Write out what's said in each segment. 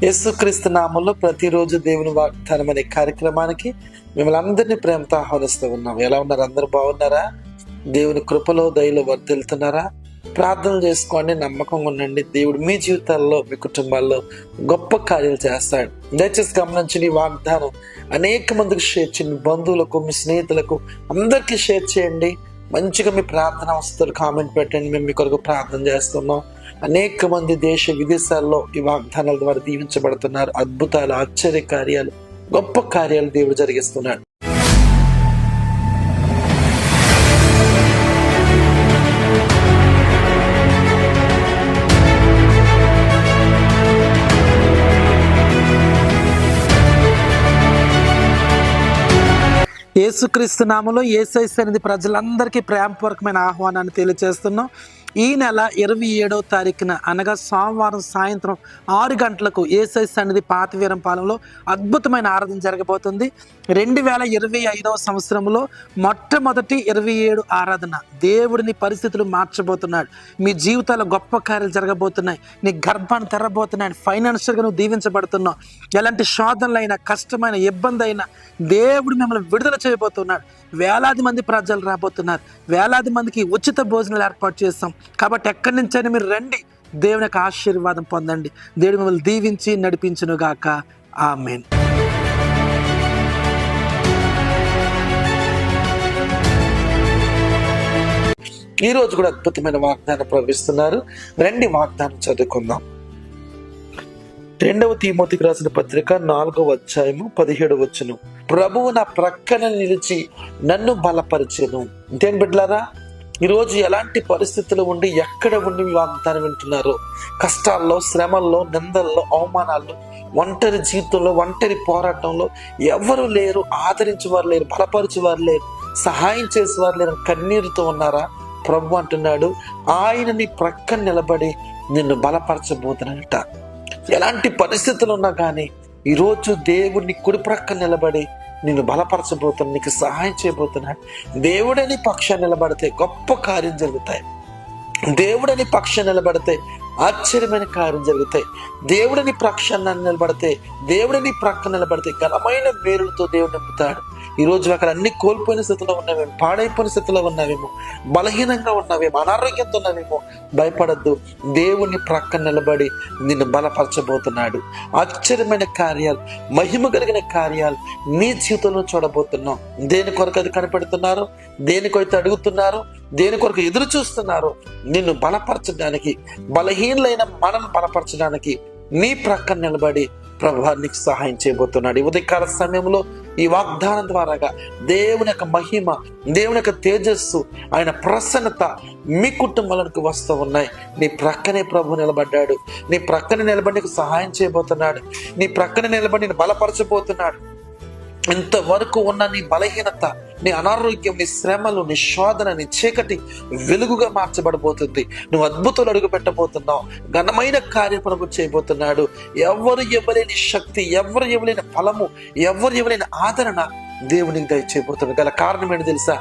యేసుక్రీస్తు నామంలో ప్రతిరోజు దేవుని వాగ్దానం అనే కార్యక్రమానికి మిమ్మల్ని అందరినీ ప్రేమతో ఆహ్వానిస్తూ ఉన్నాం. ఎలా ఉన్నారు? అందరూ బాగున్నారా? దేవుని కృపలో దయలో వర్ధిల్లుతున్నారా? ప్రార్థనలు చేసుకోండి, నమ్మకంగా ఉండండి. దేవుడు మీ జీవితాల్లో, మీ కుటుంబాల్లో గొప్ప కార్యాలు చేస్తాడు. దయచేసి గమనించండి, ఈ వాగ్దానం అనేక మందికి షేర్ చేయండి. బంధువులకు, మీ స్నేహితులకు అందరికీ షేర్ చేయండి. మంచిగా మీ ప్రార్థన వస్తారు, కామెంట్ పెట్టండి. మేము మీ కొరకు ప్రార్థన చేస్తున్నాం. అనేక మంది దేశ విదేశాల్లో ఈ వాగ్దానాల ద్వారా దీవించబడుతున్నారు. అద్భుతాలు, ఆశ్చర్య కార్యాలు, గొప్ప కార్యాలు దేవుడు జరిగిస్తున్నాడు. యేసుక్రీస్తు నామములో యేసయ్య సన్నిధి ప్రజలందరికీ ప్రేమపూర్వకమైన ఆహ్వానాన్ని తెలియజేస్తున్నాం. ఈ నెల 27వ తారీఖున అనగా సోమవారం సాయంత్రం 6 గంటలకు యేసయ్య సన్నిధి పాతవీరంపాలెంలో అద్భుతమైన ఆరాధన జరగబోతుంది. 2025వ సంవత్సరంలో మొట్టమొదటి 27 ఆరాధన. దేవుడిని పరిస్థితులు మార్చబోతున్నాడు. మీ జీవితాల్లో గొప్ప కార్యాలు జరగబోతున్నాయి. నీ గర్భాన్ని తెరబోతున్నాయి. ఫైనాన్షియల్గా నువ్వు దీవించబడుతున్నావు. ఎలాంటి శోధనలైనా, కష్టమైన ఇబ్బంది అయినా దేవుడు మిమ్మల్ని విడుదల చేయబోతున్నాడు. వేలాది మంది ప్రజలు రాబోతున్నారు. వేలాది మందికి ఉచిత భోజనాలు ఏర్పాటు చేస్తాం. కాబట్టి ఎక్కడి నుంచైనా మీరు రండి, దేవుని యొక్క ఆశీర్వాదం పొందండి. దేవుడు మిమ్మల్ని దీవించి నడిపించును గాక. ఆమేన్. ఈ రోజు కూడా అద్భుతమైన వాగ్దానం ప్రవేశిస్తున్నారు. రండి, వాగ్దానం చదువుకుందాం. 2వ తీమోతికి రాసిన పత్రిక 4వ అధ్యాయము 17వ వచనం. ప్రభువు నా ప్రక్కన నిలిచి నన్ను బలపరిచెను. ఇంతేం బిడ్డలారా, ఈరోజు ఎలాంటి పరిస్థితులు ఉండి, ఎక్కడ ఉండి మీ వాగ్దానం వింటున్నారో, కష్టాల్లో, శ్రమల్లో, నిందల్లో, అవమానాల్లో, ఒంటరి జీవితంలో, ఒంటరి పోరాటంలో ఎవరు లేరు, ఆదరించేవారు లేరు, బలపరిచేవారు లేరు, సహాయం చేసేవారు లేరు, కన్నీరుతో ఉన్నారా? ప్రభు అంటున్నాడు, ఆయన నీ ప్రక్కన నిలబడి నిన్ను బలపరచబోతున్నాడట. ఎలాంటి పరిస్థితులు ఉన్నా కానీ ఈరోజు దేవుడిని కుడి ప్రక్కన నిలబడి నిన్ను బలపరచబోతున్నాడు, నీకు సహాయం చేయబోతున్నాడు. దేవుడని పక్షాన్ని నిలబడితే గొప్ప కార్యం జరుగుతాయి. దేవుడని పక్షాన్ని నిలబడితే ఆశ్చర్యమైన కార్యం జరుగుతాయి. దేవుడిని పక్షాన్ని నిలబడితే, దేవుడిని ప్రక్కన నిలబడితే ఘనమైన మేలులతో దేవుడు నింపుతాడు. ఈరోజు అక్కడ అన్ని కోల్పోయిన స్థితిలో ఉన్నావేమో, పాడైపోయిన స్థితిలో ఉన్నావేమో, బలహీనంగా ఉన్నావేమో, అనారోగ్యంతో ఉన్నావేమో, భయపడద్దు. దేవుని ప్రక్కన నిలబడి నిన్ను బలపరచబోతున్నాడు. ఆశ్చర్యమైన కార్యాలు, మహిమ కలిగిన కార్యాలు నీ జీవితంలో చూడబోతున్నాం. దేని కొరకు అది కనిపెడుతున్నారు, దేనికైతే అడుగుతున్నారు, దేని కొరకు ఎదురు చూస్తున్నారు, నిన్ను బలపరచడానికి, బలహీనులైన మనల్ని బలపరచడానికి నీ ప్రక్కన నిలబడి ప్రభువా నీకు సహాయం చేయబోతున్నాడు. ఈ ఉదయకాల సమయంలో ఈ వాగ్దానం ద్వారాగా దేవుని యొక్క మహిమ, దేవుని యొక్క తేజస్సు, ఆయన ప్రసన్నత మీ కుటుంబాలకు వస్తూ ఉన్నాయి. నీ ప్రక్కనే ప్రభు నిలబడ్డాడు. నీ ప్రక్కనే నిలబడి నీకు సహాయం చేయబోతున్నాడు. నీ ప్రక్కనే నిలబడి నేను బలపరచబోతున్నాడు. ఇంతవరకు ఉన్న నీ బలహీనత, నీ అనారోగ్యం, నీ శ్రమలు, నీ శోధన, నీ చీకటి వెలుగుగా మార్చబడబోతుంది. నువ్వు అద్భుతాలు అడుగు పెట్టబోతున్నావు. ఘనమైన కార్యం ప్రభు చేయబోతున్నాడు. ఎవరు ఇవ్వలేని శక్తి, ఎవరు ఇవ్వలేని ఫలము, ఎవరు ఇవ్వలేని ఆదరణ దేవునికి దయచేయబోతున్నాడు. గల కారణం ఏంటి తెలుసా?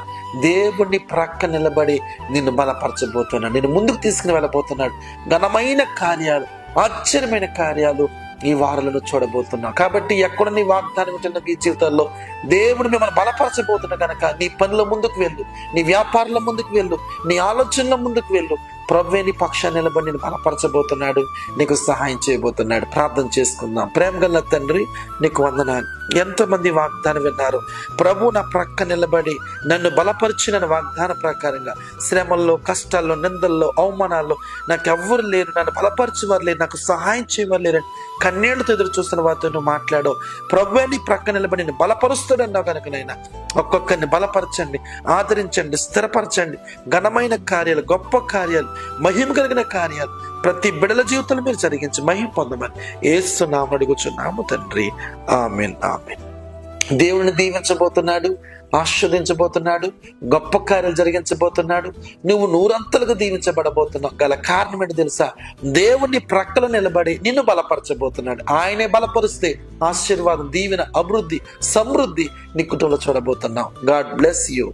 దేవుడిని ప్రక్క నిలబడి నిన్ను బలపరచబోతున్నాడు, నిన్ను ముందుకు తీసుకుని వెళ్ళబోతున్నాడు. ఘనమైన కార్యాలు, ఆశ్చర్యమైన కార్యాలు ఈ వారాలను చూడబోతున్నాం. కాబట్టి ఎక్కడ నీ వాగ్దానం ఉంటున్న మీ జీవితాల్లో దేవుడు మిమ్మల్ని బలపరచబోతున్నా కనుక నీ పనుల ముందుకు వెళ్ళు, నీ వ్యాపారంలో ముందుకు వెళ్ళు, నీ ఆలోచనల ముందుకు వెళ్ళు. ప్రభువే నీ పక్షాన్ని నిలబడి నేను బలపరచబోతున్నాడు, నీకు సహాయం చేయబోతున్నాడు. ప్రార్థన చేసుకుందాం. ప్రేమ గల తండ్రి, నీకు వందనాలు. ఎంతమంది వాగ్దానం విన్నారు? ప్రభు నా ప్రక్క నిలబడి నన్ను బలపరిచిన వాగ్దాన ప్రకారంగా శ్రమల్లో, కష్టాల్లో, నిందల్లో, అవమానాల్లో నాకెవ్వరు లేరు, నన్ను బలపరిచేవారు లేరు, నాకు సహాయం చేయవారు లేరని కన్నీళ్లతో ఎదురు చూస్తున్న వారితో నువ్వు మాట్లాడో. ప్రభువే నీ ప్రక్క నిలబడి నేను బలపరుస్తాడన్నావు కనుకనైనా ఒక్కొక్కరిని బలపరచండి, ఆదరించండి, స్థిరపరచండి. ఘనమైన కార్యాలు, గొప్ప కార్యాలు, మహిమ కలిగిన కార్యాలు ప్రతి బిడల జీవితంలో మీరు జరిగించి మహిమ పొందమని యేసు నామమున అడుగుచున్నాము తండ్రి. ఆమేన్, ఆమేన్. దేవుని దీవించబోతున్నాడు, ఆశీర్వదించబోతున్నాడు, గొప్ప కార్యాలు జరిగించబోతున్నాడు. నువ్వు నూరంతలుగా దీవించబడబోతున్నావు. గల కారణం ఏంటి తెలుసా? దేవుని ప్రక్కలో నిలబడి నిన్ను బలపరచబోతున్నాడు. ఆయనే బలపరిస్తే ఆశీర్వాదం, దీవెన, అభివృద్ధి, సమృద్ధి నీ కుటుంబంలో చూడబోతున్నావు. God bless you.